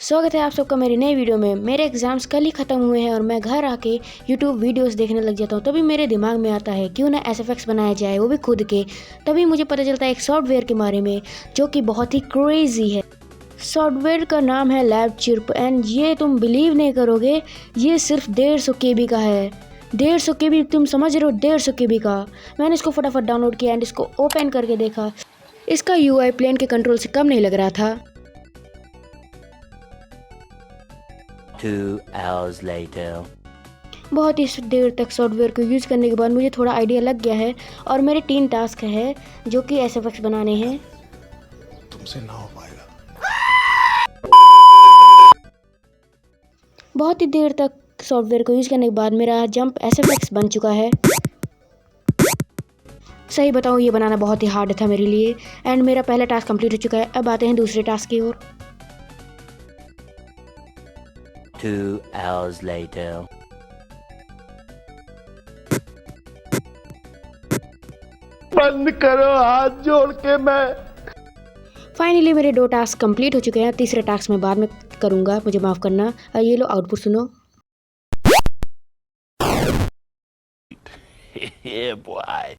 स्वागत है आप सबका मेरी नई वीडियो में। मेरे एग्ज़ाम्स कल ही ख़त्म हुए हैं और मैं घर आके यूट्यूब वीडियोस देखने लग जाता हूँ। तभी मेरे दिमाग में आता है क्यों ना एसएफएक्स बनाया जाए, वो भी खुद के। तभी मुझे पता चलता है एक सॉफ्टवेयर के बारे में जो कि बहुत ही क्रेज़ी है। सॉफ्टवेयर का नाम है लैबचिप एंड ये तुम बिलीव नहीं करोगे, ये सिर्फ 150 KB का है। 150 KB, तुम समझ रहे हो, 150 KB का। मैंने इसको फटाफट डाउनलोड किया एंड इसको ओपन करके देखा। इसका UI प्लेन के कंट्रोल से कम नहीं लग रहा था। 2 hours later. बहुत ही देर तक सॉफ्टवेयर को यूज़ करने के बाद मुझे थोड़ा आइडिया लग गया है और मेरे 3 टास्क हैं जो कि एसएफएक्स बनाने हैं। तुमसे ना हो पाएगा। बहुत ही देर तक सॉफ्टवेयर को यूज़ करने के बाद मेरा जंप एसएफएक्स बन चुका है। सही बताऊँ, ये बनाना बहुत ही हार्ड था मेरे लिए एंड मेरा पहला टास्क कंप्लीट हो चुका है। अब आते हैं दूसरे टास्क की ओर। 2 hours later. बंद करो, हाथ जोड़ के मैं। फाइनली मेरे 2 टास्क कंप्लीट हो चुके हैं। तीसरे टास्क मैं बाद में करूँगा, मुझे माफ़ करना। ये लो आउटपुट सुनो। Yeah, boy.